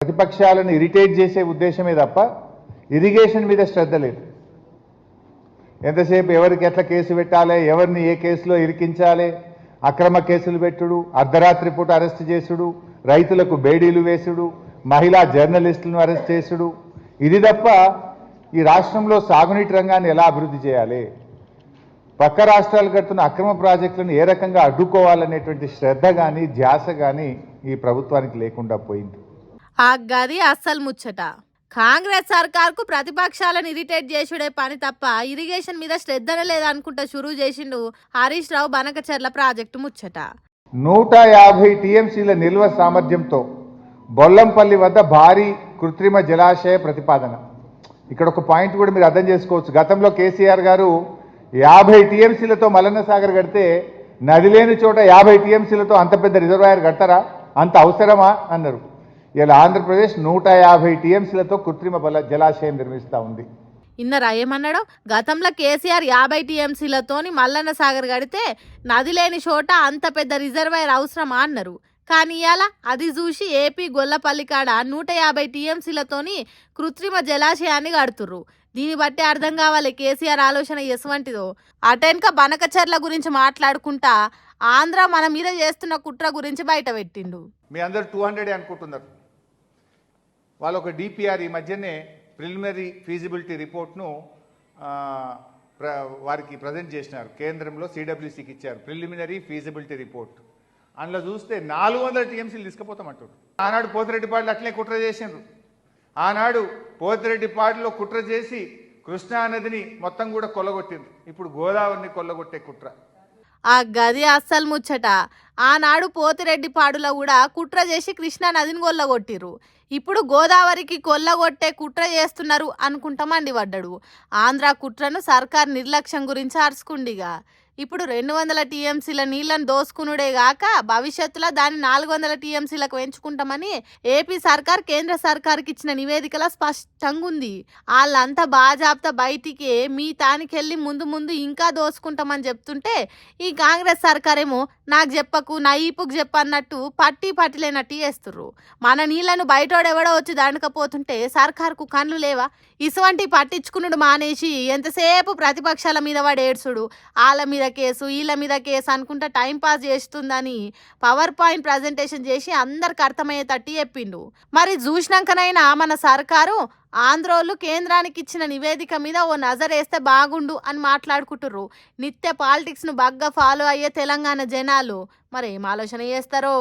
ప్రతిపక్షాలను ఇరిటేట్ చేసే ఉద్దేశమే తప్ప ఇరిగేషన్ మీద శ్రద్ధ లేదు. ఎంతసేపు ఎవరికి ఎట్లా కేసు పెట్టాలి, ఎవరిని ఏ కేసులో ఇరికించాలి, అక్రమ కేసులు పెట్టుడు, అర్ధరాత్రి పూట అరెస్ట్ చేసుడు, రైతులకు బేడీలు వేసుడు, మహిళా జర్నలిస్టులను అరెస్ట్ చేసుడు, ఇది తప్ప ఈ రాష్ట్రంలో సాగునీటి రంగాన్ని ఎలా అభివృద్ధి చేయాలి, పక్క రాష్ట్రాలు కడుతున్న అక్రమ ప్రాజెక్టులను ఏ రకంగా అడ్డుకోవాలనేటువంటి శ్రద్ధ కానీ ధ్యాస కానీ ఈ ప్రభుత్వానికి లేకుండా పోయింది. ఆ గది అస్సలు ముచ్చట. కాంగ్రెస్ సర్కార్కు ప్రతిపక్షాలను ఇరిటేట్ చేసుడే పని తప్ప ఇరిగేషన్ మీద శ్రద్ధనే లేదనుకుంటా షురూ చేసిండు హరీష్ రావు బనకచెర్ల ప్రాజెక్టు ముచ్చట. 150 టీఎంసీల నిల్వ సామర్థ్యంతో బొల్లంపల్లి వద్ద భారీ కృత్రిమ జలాశయ ప్రతిపాదన. ఇక్కడ ఒక పాయింట్ కూడా మీరు అర్థం చేసుకోవచ్చు. గతంలో కేసీఆర్ గారు 50 టీఎంసీలతో మల్లన్న సాగర్ కడితే నది లేని చోట 50 టీఎంసీలతో అంత పెద్ద రిజర్వాయర్ కడతారా, అంత అవసరమా అన్నారు. ఇలా ఆంధ్రప్రదేశ్ 150 టీఎంసీలతో కృత్రిమ జలాశయం నిర్మిస్తూ ఉంది. ఇన్నరా ఏమన్నాడు? గతంలో కేసీఆర్ 50 టీఎంసీలతోని మల్లన్న సాగర్ కడితే నది లేని చోట అంత పెద్ద రిజర్వాయర్ అవసరమా అన్నారు. కానీ ఇవాళ అది చూసి ఏపీ గొల్లపల్లి కాడ 150 టీఎంసీలతోని కృత్రిమ జలాశయాన్ని కడుతుర్రు. దీన్ని బట్టి అర్థం కావాలి కేసీఆర్ ఆలోచన ఎసువంటిదో. అటెన్క బనకచెర్ల గురించి మాట్లాడుకుంటా ఆంధ్ర మన మీద చేస్తున్న కుట్ర గురించి బయట పెట్టిండు. మీ అందరు 200 అనుకుంటున్నారు. వాళ్ళు ఒక డిపిఆర్ ఈ మధ్యనే ప్రిలిమినరీ ఫీజిబిలిటీ రిపోర్ట్ను వారికి ప్రజెంట్ చేసినారు. కేంద్రంలో సిడబ్ల్యూసీకి ఇచ్చారు ప్రిలిమినరీ ఫీజిబిలిటీ రిపోర్ట్. అందులో చూస్తే 400 టీఎంసీలు తీసుకుపోతామంటారు. ఆనాడు పోతిరెడ్డిపాడులో అట్లే కుట్ర చేసినారు. ఆనాడు పోతిరెడ్డిపాడులో కుట్ర చేసి కృష్ణా నదిని మొత్తం కూడా కొల్లగొట్టింది. ఇప్పుడు గోదావరిని కొల్లగొట్టే కుట్ర. ఆ గది అస్సలు ముచ్చట. ఆనాడు పోతిరెడ్డిపాడులో కూడా కుట్ర చేసి కృష్ణా నదిని కొల్లగొట్టిరు. ఇప్పుడు గోదావరికి కొల్లగొట్టే కుట్ర చేస్తున్నారు అనుకుంటా మండిపడ్డాడు. ఆంధ్ర కుట్రను సర్కార్ నిర్లక్ష్యం గురించి అరుచుకుండిగా. ఇప్పుడు 200 టీఎంసీల నీళ్లను దోసుకునుడే గాక భవిష్యత్తులో దాన్ని 400 టీఎంసీలకు పెంచుకుంటామని ఏపీ సర్కార్ కేంద్ర సర్కార్కి ఇచ్చిన నివేదికలో స్పష్టంగా ఉంది. వాళ్ళంతా బాజాబ్తా బయటికి మీ తానికెళ్ళి ముందు ఇంకా దోసుకుంటామని చెప్తుంటే ఈ కాంగ్రెస్ సర్కారేమో నాకు చెప్పకు నా ఈపుకు చెప్పన్నట్టు పట్టిలేనట్టు చేస్తుర్రు. మన నీళ్లను బయటోడెవడో వచ్చి దండకపోతుంటే సర్కార్కు కళ్ళు లేవా? ఇసువంటి పట్టించుకున్నాడు మానేసి ఎంతసేపు ప్రతిపక్షాల మీద వాడు ఏడ్చుడు, వాళ్ళ మీద కేసు వీళ్ళ మీద కేసు అనుకుంటా టైంపాస్ చేస్తుందని పవర్ పాయింట్ ప్రజెంటేషన్ చేసి అందరికి అర్థమయ్యేటట్టు చెప్పిండు. మరి చూసినాకనైనా మన సర్కారు ఆంధ్రోళ్ళు కేంద్రానికి ఇచ్చిన నివేదిక మీద ఓ నజరేస్తే బాగుండు అని మాట్లాడుకుంటుర్రు. నిత్య పాలిటిక్స్ను బాగా ఫాలో అయ్యే తెలంగాణ జనాలు మరి ఏం ఆలోచన చేస్తారో.